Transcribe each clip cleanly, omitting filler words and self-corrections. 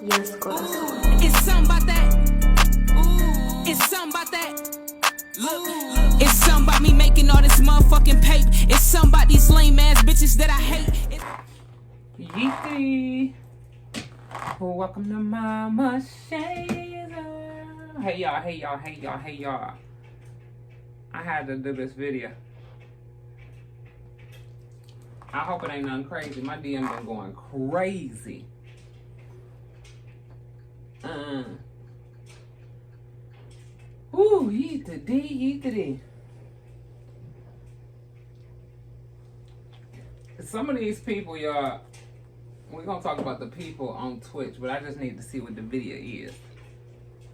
Yes, corazón. It's something about that. It's something about that. Look, it's something about me making all this motherfucking paper. It's something about these lame ass bitches that I hate. Yeezy. Welcome to Mama Shazer. Hey y'all. I had to do this video. I hope it ain't nothing crazy. My DM been going crazy. Ooh, eat the D. Some of these people, y'all, we're gonna talk about the people on Twitch, but I just need to see what the video is.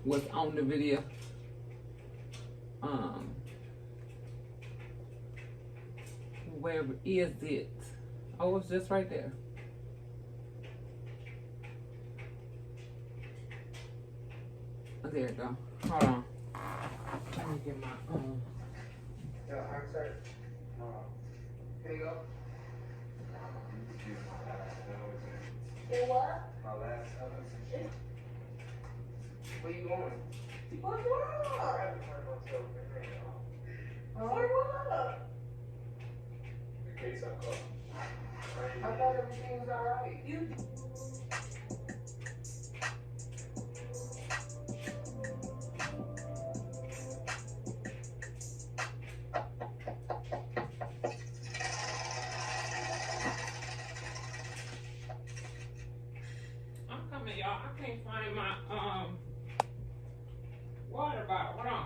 What's on the video? Where is it? Oh, it's just right there. Oh, there it go. Hold on. Let me get my Yeah, I'm sorry. Here you go. Say what? My last episode. Where you going? What's wrong? What? In case I call. I thought everything was alright. You I'm coming, y'all. I can't find my water bottle. Hold on.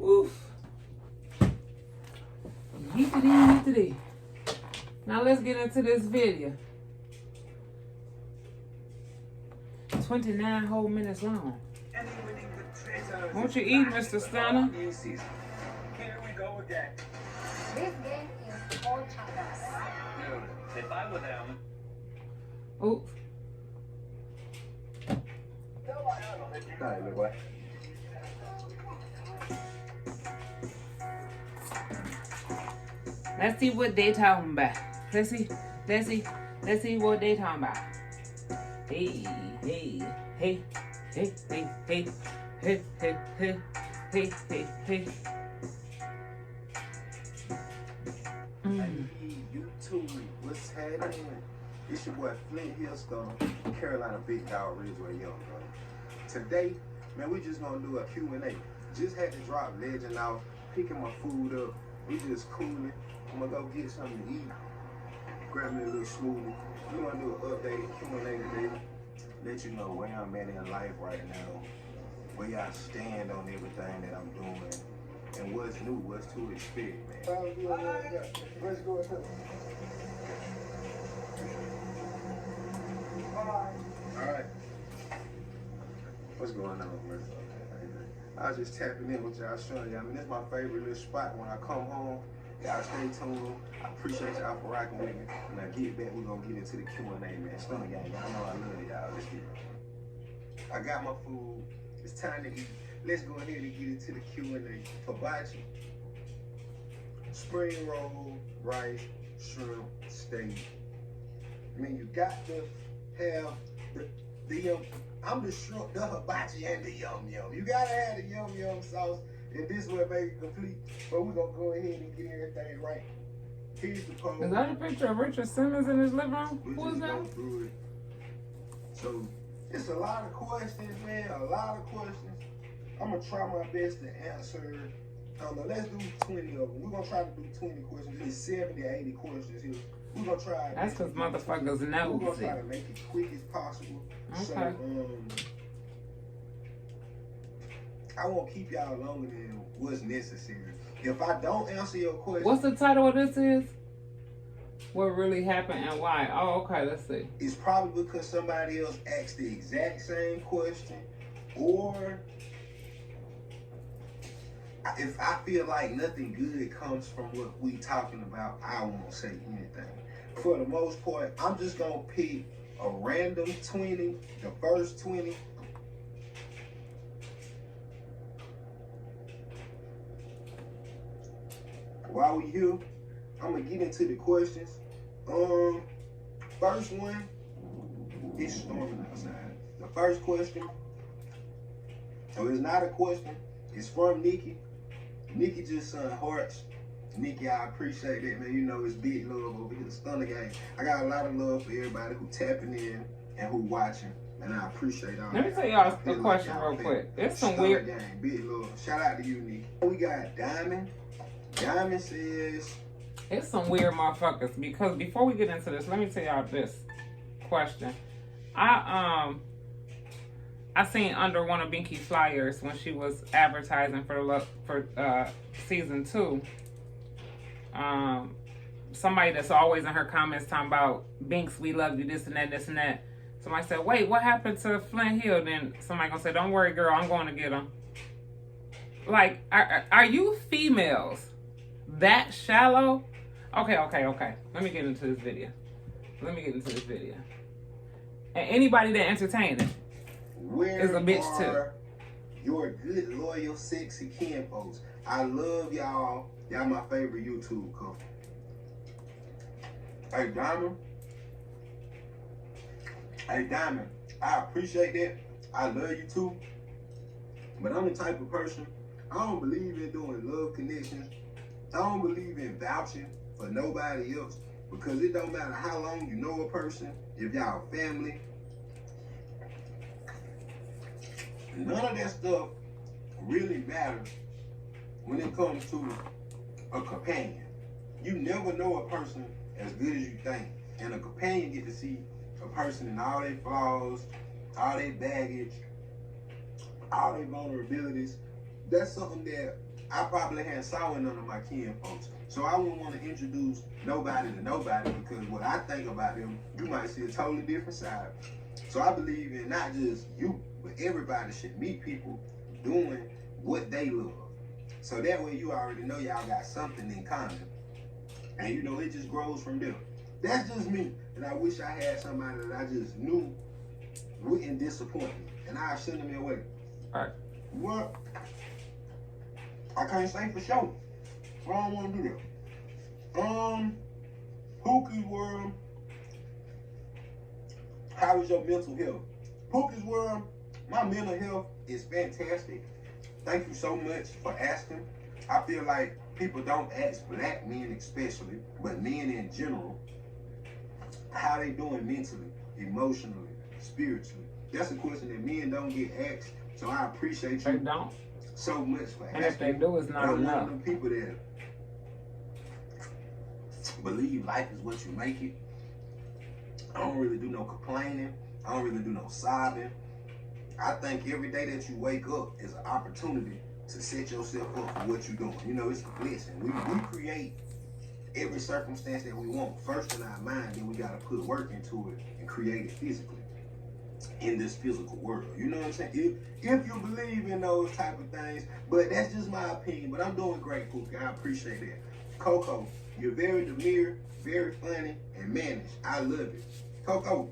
Oof. Yeetity. Now let's get into this video. 29 whole minutes long. Won't you eat, Mr. Stunner? Here we go again. This game is all chagas. Dude, if I were them. Oof. Alright, big boy. Let's see what they talking about. Let's see what they talking about. Hey. YouTube, what's happening? It's your boy Flint Hillstone, Carolina Big Dog Ridgeway Young, bro. Today, man, we just gonna do a Q&A. Just had to drop Legend off, picking my food up. We just cooling. I'm gonna go get something to eat. Grab me a little smoothie. We're gonna do an update Q&A today. Let you know where I'm at in life right now. Where y'all stand on everything that I'm doing. And what's new, what's to expect, man. Let's go ahead. Alright. What's going on, man? I was just tapping in with y'all, showing y'all. I mean, this is my favorite little spot when I come home. Y'all stay tuned. I appreciate y'all for rocking with me. When I get back, we're gonna get into the Q&A, man. Stunner gang, y'all know I love y'all. Let's get it. I got my food. It's time to eat. Let's go ahead and get into the Q&A. Hibachi, spring roll, rice, shrimp, steak. I mean, you got to have the I'm the shrimp, the hibachi, and the yum yum. You gotta have the yum yum sauce, and this will make it complete. But we're gonna go ahead and get everything right. Here's the poll. Is that a picture of Richard Simmons in his living room? We Who is just that? go through it. So it's a lot of questions, man. A lot of questions. I'm gonna try my best to answer. I don't know. Let's do 20 of them. We're gonna try to do 20 questions. There's 70, 80 questions here. We're gonna try. That's because motherfuckers We're gonna nosy. try to make it quick as possible. Okay. So, I won't keep y'all longer than what's necessary. If I don't answer your question, What's the title of this is? What really happened and why? Oh, okay, let's see. it's probably because somebody else asked the exact same question, or if I feel like nothing good comes from what we talking about, I won't say anything. For the most part, I'm just gonna pick a random 20, the first 20. While we here, I'm gonna get into the questions. First one, it's storming outside. The first question, so it's not a question, it's from Nikki. Nikki just sent hearts. Nikki, I appreciate that, man. You know, it's big love over here, the Stunner Gang. I got a lot of love for everybody who tapping in and who watching, and I appreciate all Let me tell y'all a question real quick. It's some Stunner weird. Gang, big love. Shout out to you, Nikki. We got Diamond. Diamond says, It's some weird motherfuckers, because before we get into this, let me tell y'all this question. I seen under one of Binky's flyers when she was advertising for season 2. Somebody that's always in her comments talking about Binks, we love you, this and that, this and that. Somebody said, wait, what happened to Flint Hill? Then somebody gonna say, don't worry, girl, I'm going to get him. Like, are you females that shallow? Okay. Let me get into this video. And anybody that entertains it is a bitch too. Your good, loyal, sexy kin folks. I love y'all. Y'all my favorite YouTube couple. Hey, Diamond. I appreciate that. I love you too. But I'm the type of person, I don't believe in doing love connections. I don't believe in vouching for nobody else, because it don't matter how long you know a person, if y'all family. None of that stuff really matters when it comes to a companion. You never know a person as good as you think. And a companion get to see a person in all their flaws, all their baggage, all their vulnerabilities. That's something that I probably hadn't saw in none of my kin folks. So I wouldn't want to introduce nobody to nobody, because what I think about them, you might see a totally different side. So I believe in not just you, but everybody should meet people doing what they love. So that way you already know y'all got something in common. And you know, it just grows from there. That's just me. And I wish I had somebody that I just knew wouldn't disappoint me. And I'll send them away. All right. What? I can't say for sure. I don't want to do that. Pookie's World. How is your mental health? Pookie's World, my mental health is fantastic. Thank you so much for asking. I feel like people don't ask black men especially, but men in general, how they doing mentally, emotionally, spiritually. That's a question that men don't get asked. So I appreciate you. They don't. So much for asking. And if they do, it's not I'm enough. one of them people that believe life is what you make it. I don't really do no complaining. I don't really do no sobbing. I think every day that you wake up is an opportunity to set yourself up for what you're doing. You know, it's a blessing. We create every circumstance that we want first in our mind, then we got to put work into it and create it physically in this physical world. You know what I'm saying? If you believe in those type of things, but that's just my opinion. But I'm doing great, Pookie. I appreciate that. Coco, you're very demure, very funny, and mannish. I love it. Coco,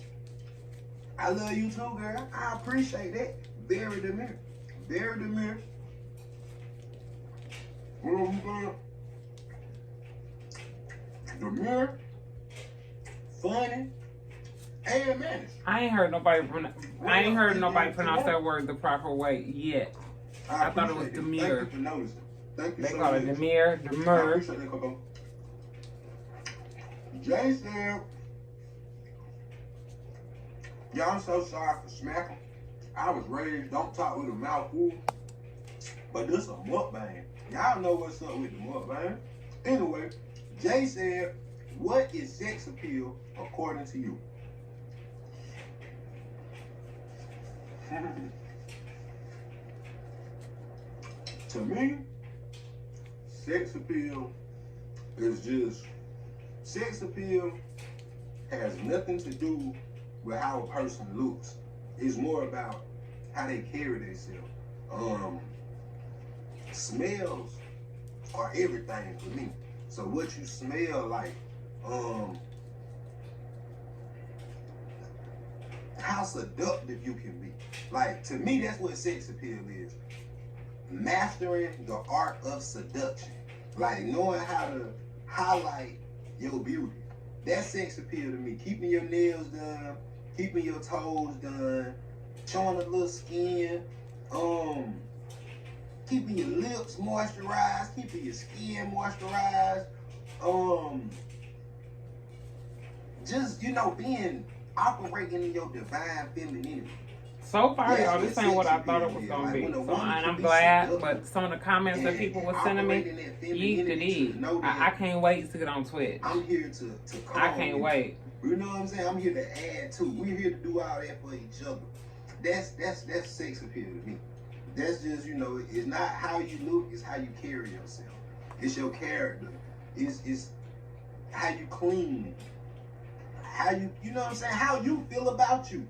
I love you too, girl. I appreciate that. Very demure. Very demure. You know what I'm saying? Demure, funny, and mannish. I ain't heard nobody pronounce that word the proper way yet. I thought it was demure. Thank you for noticing. Thank you They so call much. it demure, I demure. appreciate that, Coco. Jay said, y'all, I'm so sorry for smacking. I was raised, don't talk with a mouth full. But this a mukbang. Y'all know what's up with the mukbang. Anyway, Jay said, what is sex appeal according to you? To me, sex appeal is just, sex appeal has nothing to do with how a person looks. It's more about how they carry themselves. Smells are everything for me. So what you smell like, how seductive you can be. Like, to me, that's what sex appeal is. Mastering the art of seduction. Like, knowing how to highlight your beauty. That's sex appeal to me. Keeping your nails done, keeping your toes done, showing a little skin, keeping your lips moisturized, keeping your skin moisturized, just, you know, operating in your divine femininity. So far, Yes, y'all, this ain't what I thought it was gonna be. So, and I'm glad, but some of the comments that people were sending me, yeet to these. I can't wait to get on Twitch. I'm here to I can't wait. You know what I'm saying? I'm here to add to. We're here to do all that for each other. That's sex appeal to me. That's just, you know, it's not how you look, it's how you carry yourself. It's your character. It's how you clean. How you know what I'm saying? How you feel about you.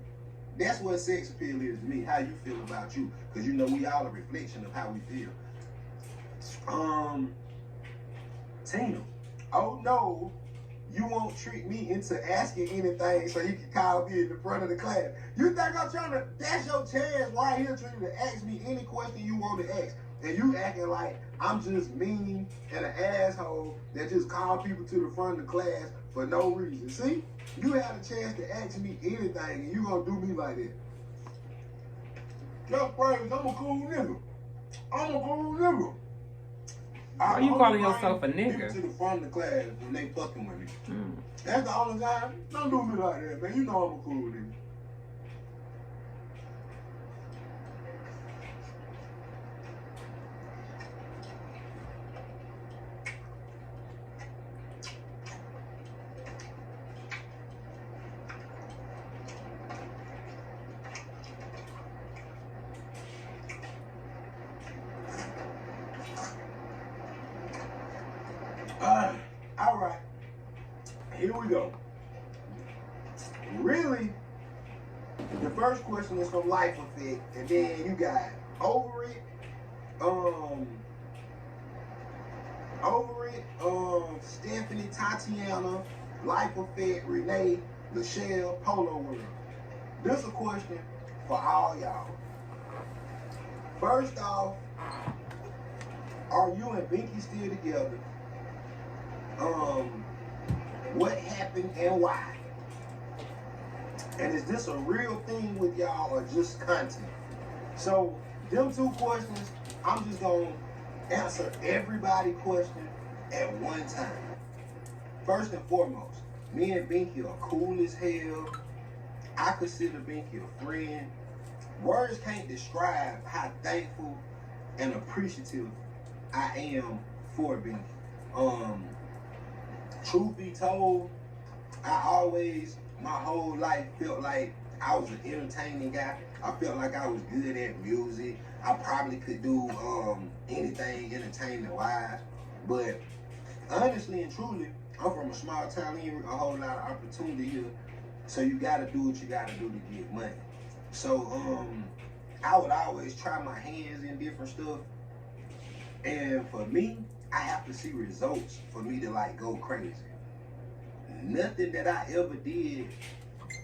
That's what sex appeal is to me. How you feel about you. Because, you know, we all a reflection of how we feel. Tina. Oh, no. You won't trick me into asking anything so he can call me in the front of the class. You think I'm trying to, that's your chance right here for you to ask me any question you want to ask. And you acting like I'm just mean and an asshole that just call people to the front of the class for no reason. See? You had a chance to ask me anything and you gonna do me like that. Just praise, I'm a cool nigga. I'm a cool nigga. Why you calling yourself a People nigga? to the front of the class when they fucking with me. That's the only time. Don't do me like that, man. You know I'm a cool nigga. All right, here we go. Really, the first question is from Life Effect, and then you got Over It, Stephanie, Tatiana, Life Effect, Renee, Michelle, Polo World. This is a question for all y'all. First off, are you and Binky still together? What happened and why? And is this a real thing with y'all or just content? So, them two questions, I'm just gonna answer everybody's question at one time. First and foremost, me and Binky are cool as hell. I consider Binky a friend. Words can't describe how thankful and appreciative I am for Binky. Truth be told, I always, my whole life, felt like I was an entertaining guy. I felt like I was good at music. I probably could do anything entertainment-wise. But honestly and truly, I'm from a small town, ain't a whole lot of opportunity here. So you gotta do what you gotta do to get money. So I would always try my hands in different stuff. And for me, I have to see results for me to like go crazy. Nothing that I ever did,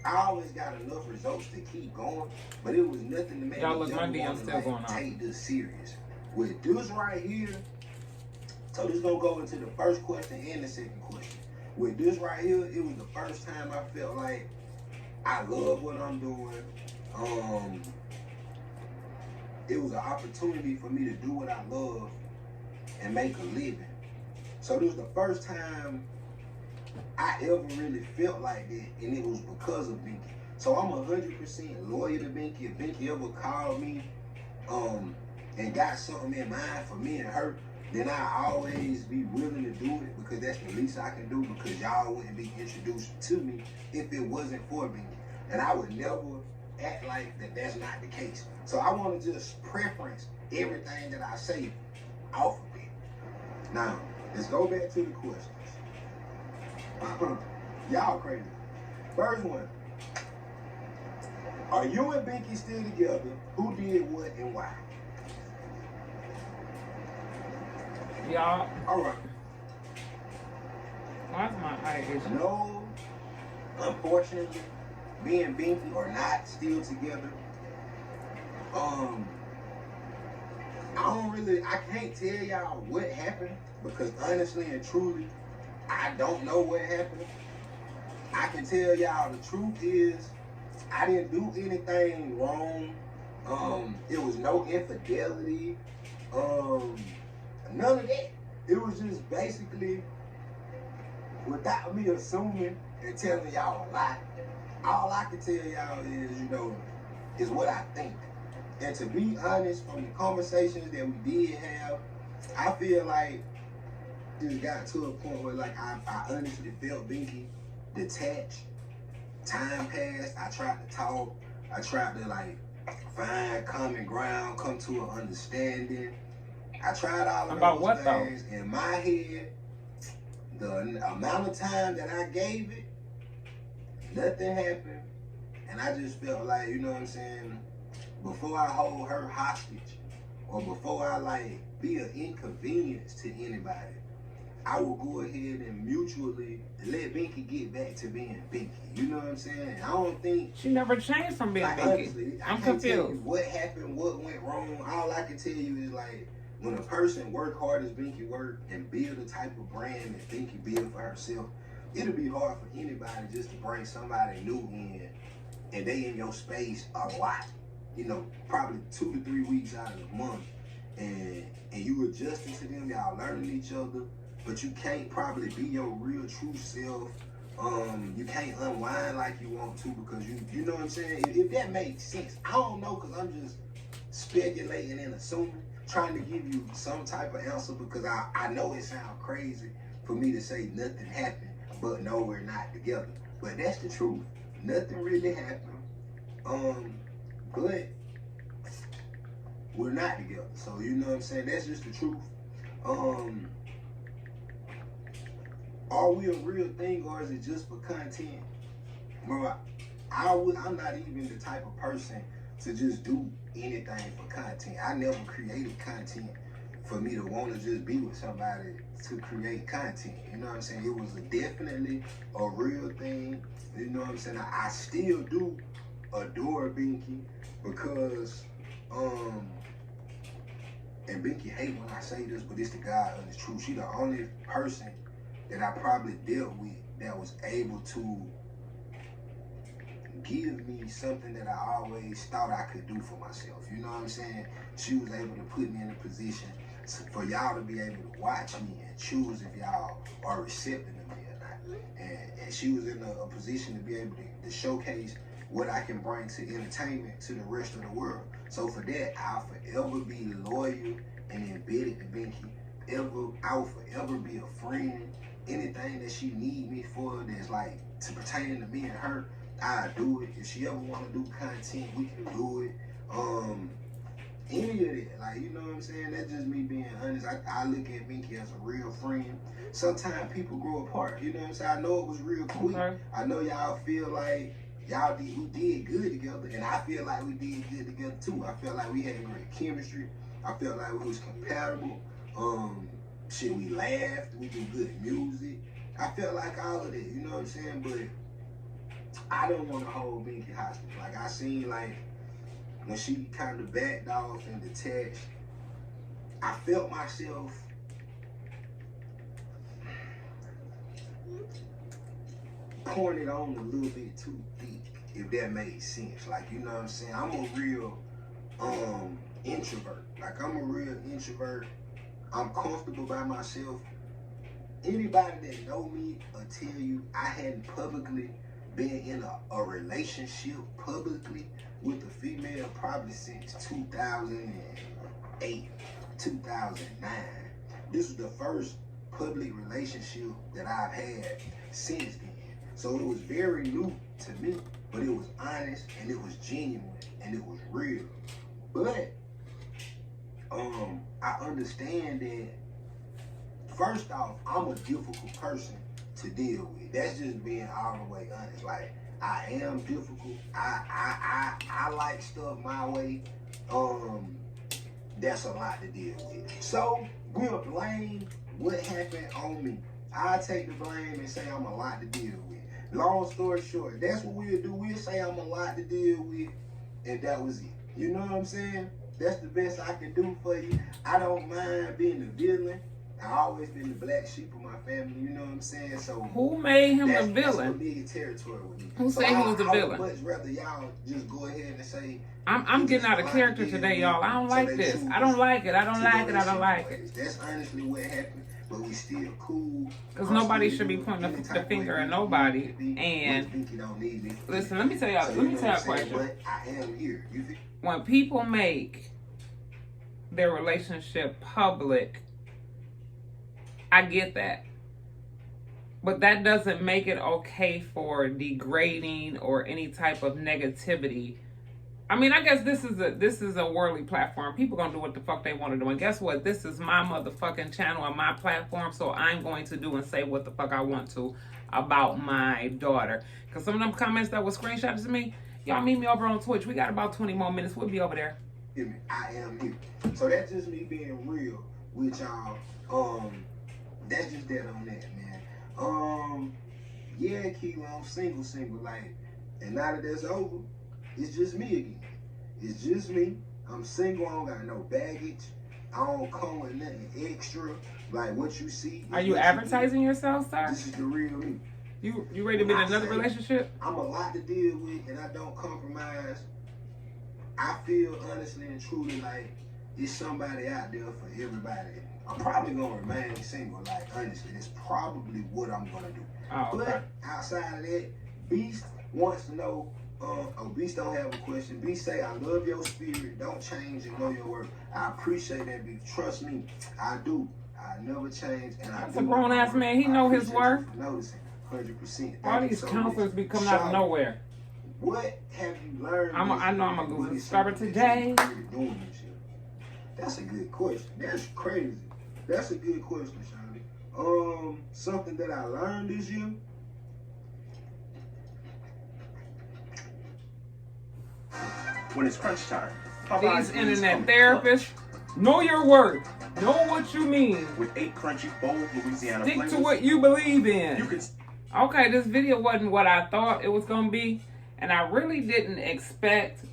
I always got enough results to keep going, but it was nothing to make Y'all me look, my ever DM's wanna, still like, going on. take this serious. With this right here, so this gonna go into the first question and the second question. With this right here, it was the first time I felt like I love what I'm doing. It was an opportunity for me to do what I love and make a living. So this was the first time I ever really felt like that, and it was because of Binky. So I'm 100% loyal to Binky. If Binky ever called me and got something in mind for me and her, then I always be willing to do it because that's the least I can do, because y'all wouldn't be introduced to me if it wasn't for Binky. And I would never act like that's not the case. So I want to just preference everything that I say off of it. Now, let's go back to the questions. Y'all crazy. First one. Are you and Binky still together? Who did what and why? Y'all, All right. why's my eye itching? No, unfortunately, me and Binky are not still together. I can't tell y'all what happened because honestly and truly, I don't know what happened. I can tell y'all the truth is, I didn't do anything wrong. It was no infidelity. None of that. It was just basically, without me assuming and telling y'all a lie, all I can tell y'all is, is what I think. And to be honest, from the conversations that we did have, I feel like it just got to a point where like I honestly felt Binky detached. Time passed, I tried to talk, I tried to like find common ground, come to an understanding. I tried all of About those what, though? things. In my head, the amount of time that I gave it, nothing happened. And I just felt like, you know what I'm saying, before I hold her hostage or before I like be an inconvenience to anybody, I will go ahead and mutually let Binky get back to being Binky. You know what I'm saying? And I don't think She never changed from being like, Binky. honestly, I I'm can't tell you confused. what happened, what went wrong. All I can tell you is like when a person work hard as Binky work and build the type of brand that Binky build for herself, it'll be hard for anybody just to bring somebody new in and they in your space a lot. Probably 2 to 3 weeks out of the month. And you adjusting to them, y'all learning each other, but you can't probably be your real true self. You can't unwind like you want to because you know what I'm saying? If that makes sense. I don't know because I'm just speculating and assuming, trying to give you some type of answer because I know it sounds crazy for me to say nothing happened, but no, we're not together. But that's the truth. Nothing really happened. But we're not together. So you know what I'm saying? That's just the truth. Are we a real thing or is it just for content? Bro, I'm not even the type of person to just do anything for content. I never created content for me to want to just be with somebody to create content. You know what I'm saying? It was definitely a real thing. You know what I'm saying? I still do adore Binky because, and Binky hate when I say this, but it's the God honest truth. She the only person that I probably dealt with that was able to give me something that I always thought I could do for myself. You know what I'm saying? She was able to put me in a position for y'all to be able to watch me and choose if y'all are receptive to me or not. And she was in a position to be able to showcase what I can bring to entertainment to the rest of the world. So for that, I'll forever be loyal and embedded to Binky. I'll forever be a friend. Anything that she need me for that's like to pertain to me and her, I'll do it. If she ever want to do content, we can do it. Any of that, like, you know what I'm saying? That's just me being honest. I look at Binky as a real friend. Sometimes people grow apart, you know what I'm saying? I know it was real quick. Okay. I know y'all feel like we did good together, and I feel like we did good together too. I felt like we had great chemistry. I felt like we was compatible. We laughed, we did good music. I felt like all of that, you know what I'm saying? But I don't want to hold Binky hostage. Like I seen like when she kind of backed off and detached, I felt myself pouring it on a little bit too deep, if that made sense. Like, you know what I'm saying? I'm a real introvert. Like, I'm a real introvert. I'm comfortable by myself. Anybody that know me will tell you I hadn't publicly been in a relationship publicly with a female probably since 2008, 2009. This was the first public relationship that I've had since then. So it was very new to me, but it was honest and it was genuine and it was real. But I understand that, first off, I'm a difficult person to deal with. That's just being all the way honest. Like, I am difficult. I like stuff my way. That's a lot to deal with. So we'll blame what happened on me. I take the blame and say I'm a lot to deal with. Long story short, that's what we'll do. We'll say I'm a lot to deal with, and that was it. You know what I'm saying? That's the best I can do for you. I don't mind being the villain. I always been the black sheep of my family, you know what I'm saying? So who made him the that's villain? familiar territory with me. Who So said he was the villain? I would much rather y'all just go ahead and say I'm getting out of character today, y'all. I don't like this. I don't like it. I don't like it. I don't like it. That's honestly what happened, but we still cool. Because nobody should be pointing the finger at nobody. And listen, let me tell y'all. Let me tell y'all a question. But I am here. You think? When people make their relationship public, I get that. But that doesn't make it okay for degrading or any type of negativity. I mean, I guess this is a worldly platform. People gonna do what the fuck they want to do. And guess what? This is my motherfucking channel and my platform, so I'm going to do and say what the fuck I want to about my daughter. Because some of them comments that were screenshotted to me, y'all meet me over on Twitch. We got about 20 more minutes. We'll be over there. I am here. So that's just me being real with y'all. That's just that on that, man. Yeah, Keela, I'm single, like, and now that that's over, it's just me again. It's just me. I'm single. I don't got no baggage. I don't come with nothing extra. Like what you see. Are you advertising yourself, sir? This is the real me. You ready to be in another relationship? I'm a lot to deal with, and I don't compromise. I feel honestly and truly like it's somebody out there for everybody. I'm probably gonna remain single. Like honestly, that's probably what I'm gonna do. Oh, okay. But outside of that, Beast wants to know. Beast don't have a question. Beast say, I love your spirit. Don't change and know your worth. I appreciate that, Beast. Trust me, I do. I never change, and I. That's a grown ass man. He know his worth. Noticing, 100%. All these counselors be coming out of nowhere. What have you learned? I know I'm a good subscriber today. That's a good question. That's crazy. That's a good question, Shawty. Something that I learned this year. When it's crunch time, These internet therapists, know your worth. Know what you mean. With 8 crunchy, bold Louisiana Stick flavors, to what you believe in. you can. Okay, this video wasn't what I thought it was going to be. And I really didn't expect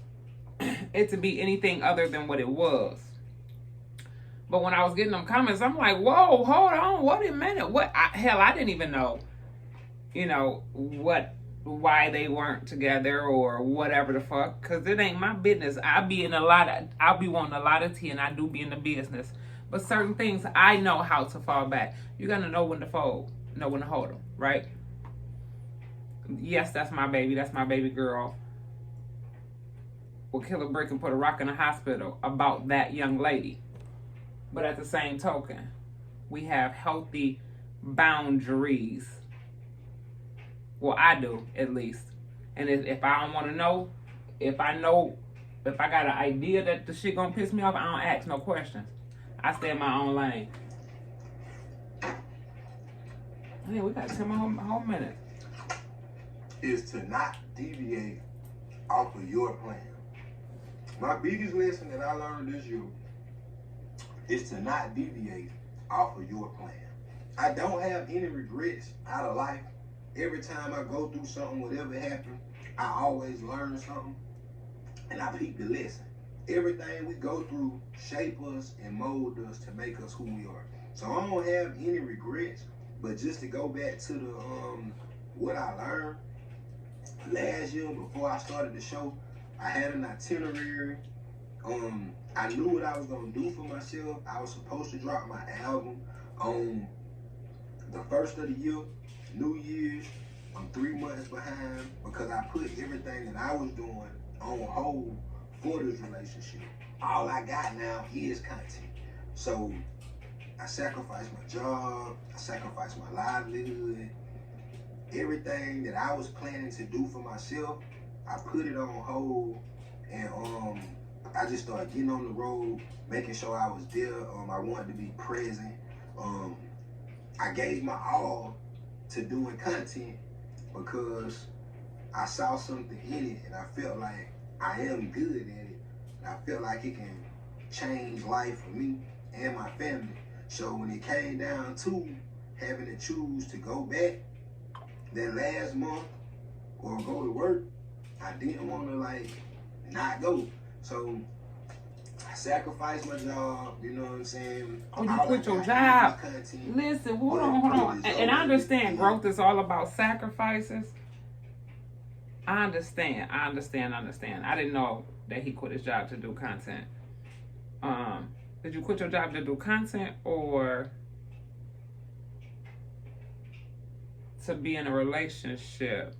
it to be anything other than what it was. But when I was getting them comments, I'm like, whoa, hold on, wait a minute. Hell, I didn't even know, why they weren't together or whatever the fuck. Because it ain't my business. I'll be wanting a lot of tea, and I do be in the business. But certain things, I know how to fall back. You got to know when to fold, know when to hold them, right? Yes, that's my baby. That's my baby girl. Will kill a brick and put a rock in a hospital about that young lady. But at the same token, we have healthy boundaries. Well, I do, at least. And if I don't want to know, if I got an idea that the shit gonna piss me off, I don't ask no questions. I stay in my own lane. Yeah, we got 10 whole minutes. Is to not deviate off of your plan. My biggest lesson that I learned this year is to not deviate off of your plan. I don't have any regrets out of life. Every time I go through something, whatever happened, I always learn something, and I peep the lesson. Everything we go through shape us and mold us to make us who we are. So I don't have any regrets, but just to go back to the what I learned last year before I started the show, I had an itinerary. I knew what I was gonna do for myself. I was supposed to drop my album on the first of the year, New Year's. I'm 3 months behind because I put everything that I was doing on hold for this relationship. All I got now is content. So I sacrificed my job, I sacrificed my livelihood. Everything that I was planning to do for myself, I put it on hold, and I just started getting on the road, making sure I was there. I wanted to be present. I gave my all to doing content because I saw something in it and I felt like I am good at it. And I felt like it can change life for me and my family. So when it came down to having to choose to go back that last month or go to work, I didn't want to like not go. So I sacrificed my job, you know what I'm saying? Oh, you quit your job. Listen, hold on. And I understand growth is all about sacrifices. I understand. I didn't know that he quit his job to do content. Did you quit your job to do content or to be in a relationship?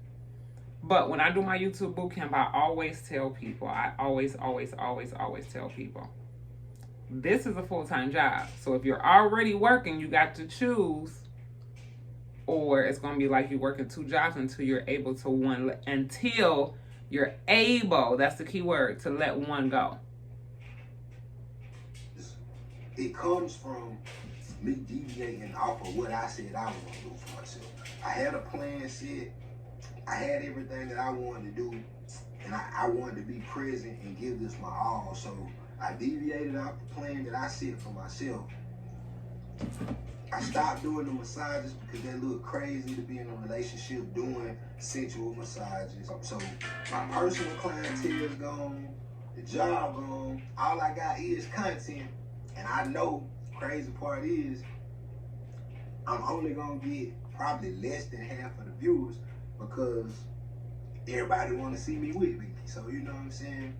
But when I do my YouTube bootcamp, I always tell people, always tell people, this is a full-time job. So if you're already working, you got to choose, or it's going to be like you're working 2 jobs until you're able to that's the key word, to let one go. It comes from me deviating off of what I said I was going to do for myself. I had a plan set. I had everything that I wanted to do, and I wanted to be present and give this my all. So I deviated off the plan that I set for myself. I stopped doing the massages because they look crazy to be in a relationship doing sensual massages. So my personal clientele is gone, the job gone. All I got is content, and I know the crazy part is I'm only gonna get probably less than half of the viewers because everybody want to see me with me. So you know what I'm saying?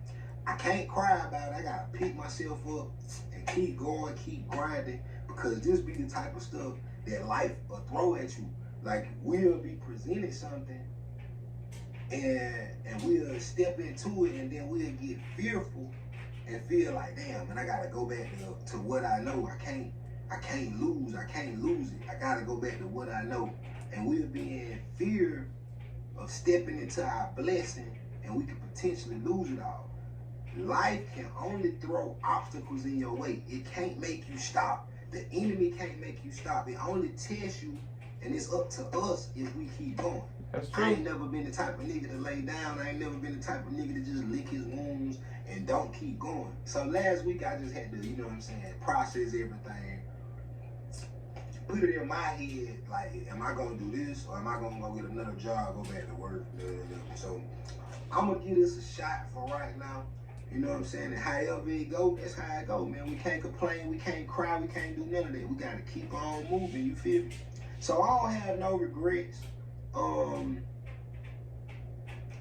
I can't cry about it. I gotta pick myself up and keep going, keep grinding, because this be the type of stuff that life will throw at you. Like, we'll be presented something and we'll step into it, and then we'll get fearful and feel like, damn, man, I gotta go back to what I know. I can't lose it. I gotta go back to what I know. And we'll be in fear of stepping into our blessing, and we could potentially lose it all. Life can only throw obstacles in your way. It can't make you stop. The enemy can't make you stop. It only tests you, and it's up to us if we keep going. That's true. I ain't never been the type of nigga to lay down. I ain't never been the type of nigga to just lick his wounds and don't keep going. So last week I just had to, you know what I'm saying, process everything. Put it in my head, like, am I gonna do this, or am I gonna go get another job, go back to work? So I'm gonna give this a shot for right now. You know what I'm saying? And however it go, that's how it go, man. We can't complain, we can't cry, we can't do none of that. We gotta keep on moving, you feel me? So I don't have no regrets.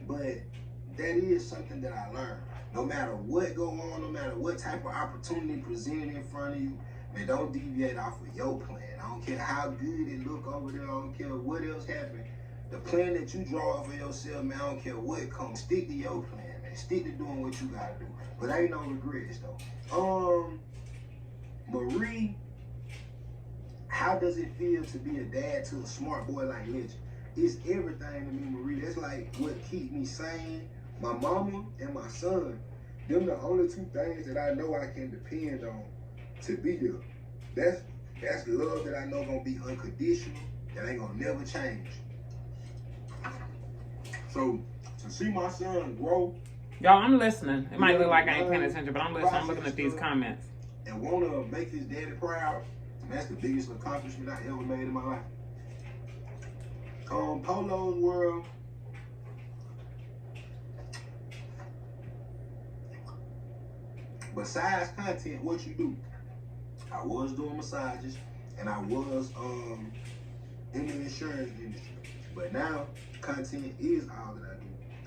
But that is something that I learned. No matter what go on, no matter what type of opportunity presented in front of you, man, don't deviate off of your plan. I don't care how good it look over there. I don't care what else happened. The plan that you draw for yourself, man, I don't care what comes. Stick to your plan, man. Stick to doing what you gotta do. But ain't no regrets, though. Marie, how does it feel to be a dad to a smart boy like Legend? It's everything to me, Marie. That's like what keeps me sane. My mama and my son, them the only 2 things that I know I can depend on to be there. That's love that I know gonna be unconditional, that ain't gonna never change. So to see my son grow. Y'all, I'm listening. It might look like I ain't paying attention, but I'm listening. I'm looking at these comments. And wanna make his daddy proud, that's the biggest accomplishment I ever made in my life. Polo's world. Besides content, what you do? I was doing massages, and I was in the insurance industry. But now, content is all that I do.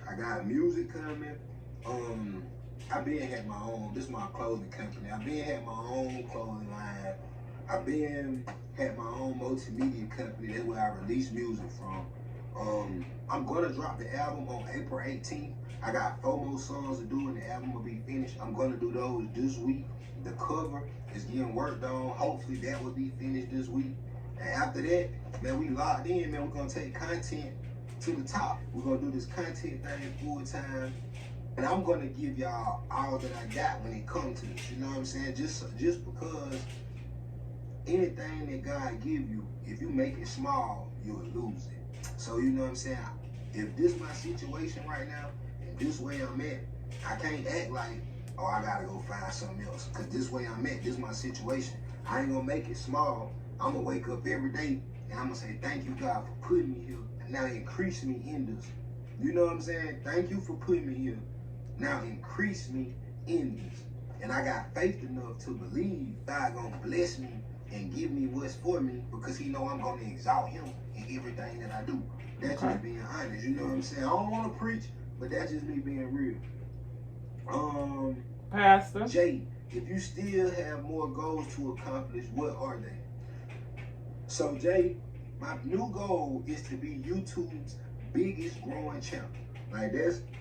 I got music coming. I been had my own. This is my clothing company. I been had my own clothing line. I been had my own multimedia company. That's where I release music from. I'm gonna drop the album on April 18th. I got 4 more songs to do, and the album will be finished. I'm gonna do those this week. The cover is getting worked on. Hopefully that will be finished this week. And after that, man, we locked in, man. We're gonna take content to the top. We're gonna do this content thing full time. And I'm gonna give y'all all that I got when it comes to this. You know what I'm saying? Just because anything that God give you, if you make it small, you'll lose it. So you know what I'm saying? If this my situation right now, and this way I'm at, I can't act like, oh, I gotta go find something else. Cause this way I'm at, this is my situation. I ain't gonna make it small. I'm gonna wake up every day and I'm gonna say, thank you, God, for putting me here. And now increase me in this. You know what I'm saying? Thank you for putting me here. Now increase me in this. And I got faith enough to believe God gonna bless me and give me what's for me because he know I'm gonna exalt him in everything that I do. That's just being honest. You know what I'm saying? I don't wanna preach, but that's just me being real. Pastor Jay, if you still have more goals to accomplish, what are they? So Jay, my new goal is to be YouTube's biggest growing channel. Like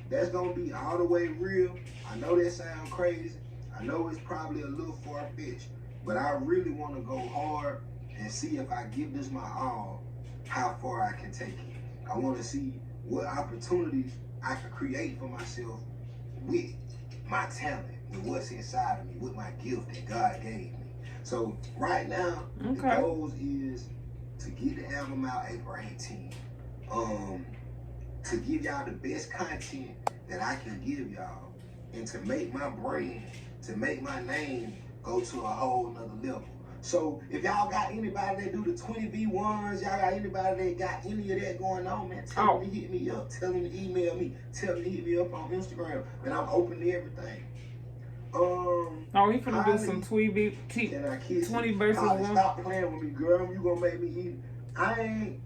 that's gonna be all the way real. I know that sounds crazy. I know it's probably a little far-fetched, but I really want to go hard and see if I give this my all, how far I can take it. I want to see what opportunities I can create for myself with my talent, with what's inside of me, with my gift that God gave me. So right now, the goals is to get the album out April 18th. To give y'all the best content that I can give y'all, and to make my brand, to make my name go to a whole nother level. So if y'all got anybody that do the 20v1s, y'all got anybody that got any of that going on, man, tell them to hit me up, tell them to email me, tell them to hit me up on Instagram, and I'm open to everything. Oh, we finna do some 20 versus Holly, 1. Stop playing with me, girl. You gonna make me eat. I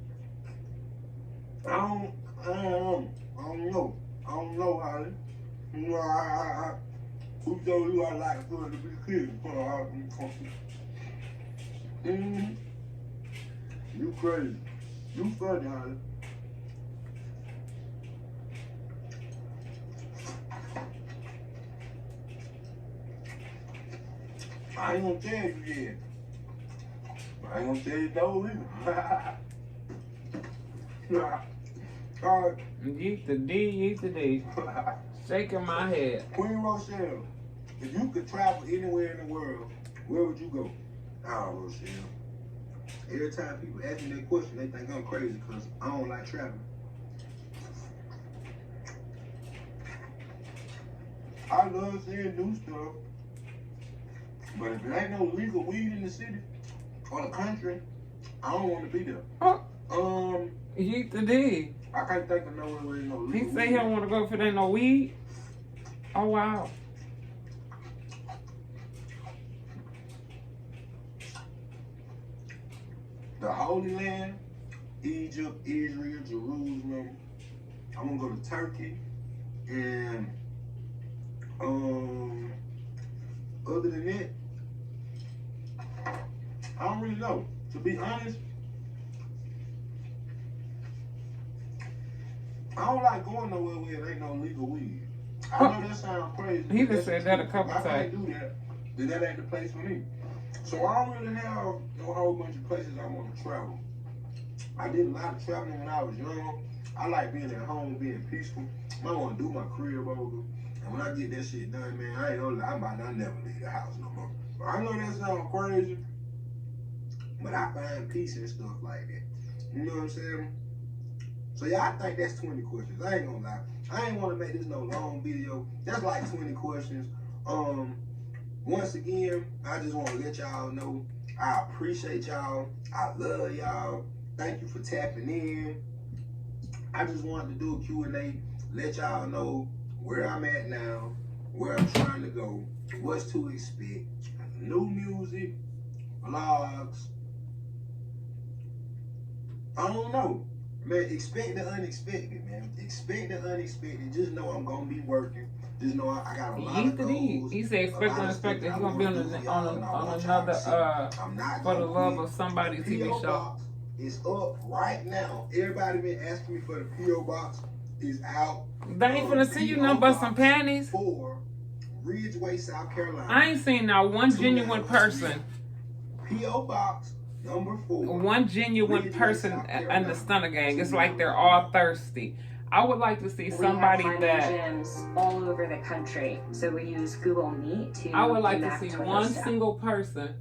don't know, Holly. You know, who told you I like for it to be kids? You crazy. You funny, Holly. I ain't gonna tell you yet. I ain't gonna tell you no either. Yeet the D, yeet the D. Shaking my head. Queen Rochelle, if you could travel anywhere in the world, where would you go? Oh, Rochelle. Every time people ask me that question, they think I'm crazy because I don't like traveling. I love seeing new stuff. But if there ain't no legal weed in the city or the country, I don't want to be there. Yeet the D. I can't think of nowhere where there's no legal weed. He say he don't want to go if it ain't no weed. Oh, wow. The Holy Land, Egypt, Israel, Jerusalem. I'm gonna go to Turkey, and other than that, I don't really know. To be honest, I don't like going nowhere where there ain't no legal weed. I know that sounds crazy. He just said that a couple times. If I times. can't do that, then that ain't the place for me. So I don't really have a whole bunch of places I want to travel. I did a lot of traveling when I was young. I like being at home, being peaceful. I want to do my crib over. And when I get that shit done, man, I ain't gonna lie, I might not never leave the house no more. But I know that sounds crazy, but I find peace and stuff like that. You know what I'm saying? So yeah, I think that's 20 questions. I ain't gonna lie. I ain't wanna make this no long video. That's like 20 questions. Once again, I just wanna let y'all know I appreciate y'all. I love y'all. Thank you for tapping in. I just wanted to do a Q&A, let y'all know where I'm at now, where I'm trying to go, what's to expect, new music, vlogs. I don't know. Man, expect the unexpected, man. Expect the unexpected. Just know I'm gonna be working. Just know I got a lot of goals. He said expect the unexpected. He's gonna be on another For the Love of Somebody TV show. It's up right now. Everybody been asking me for the P.O. Box. Is out. They ain't finna send you nothing but some panties. For Ridgeway, South Carolina. I ain't seen not one genuine person. P.O. Box number 4. One genuine person in the Stunner Gang. It's like they're all thirsty. I would like to see somebody we have that gyms all over the country. So we use Google Meet to. I would like to connect see with one our staff. single person.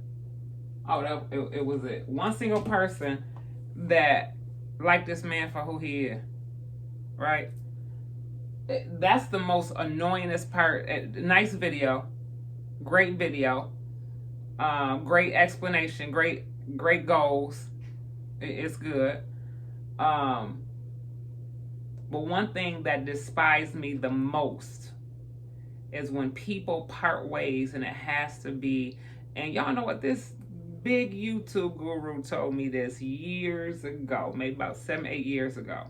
Oh, it was it. One single person that liked this man for who he is, right? That's the most annoyingest part. Nice video, great video, great explanation, great goals. It's good. But one thing that despises me the most is when people part ways, and it has to be. And y'all know what, this big YouTube guru told me this years ago, maybe about 7-8 years ago.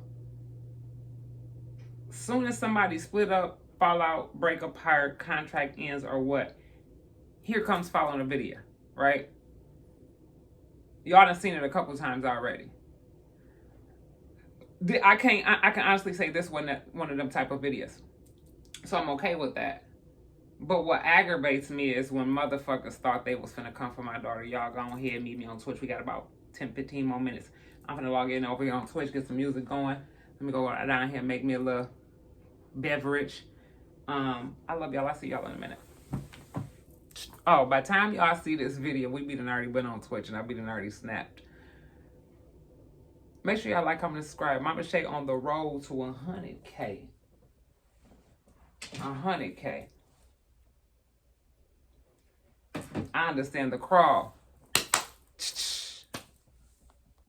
Soon as somebody split up, fall out, break apart, contract ends, or what, here comes following a video, right? Y'all done seen it a couple times already. I can honestly say this wasn't one of them type of videos. So I'm okay with that. But what aggravates me is when motherfuckers thought they was finna come for my daughter. Y'all go ahead, meet me on Twitch. We got about 10-15 more minutes. I'm finna log in over here on Twitch, get some music going. Let me go down here and make me a little beverage. I love y'all. I'll see y'all in a minute. Oh, by the time y'all see this video, we be done already been on Twitch, and I be done already snapped. Make sure y'all like, comment, and subscribe. Mama Shay on the road to 100K. 100K. I understand the crawl.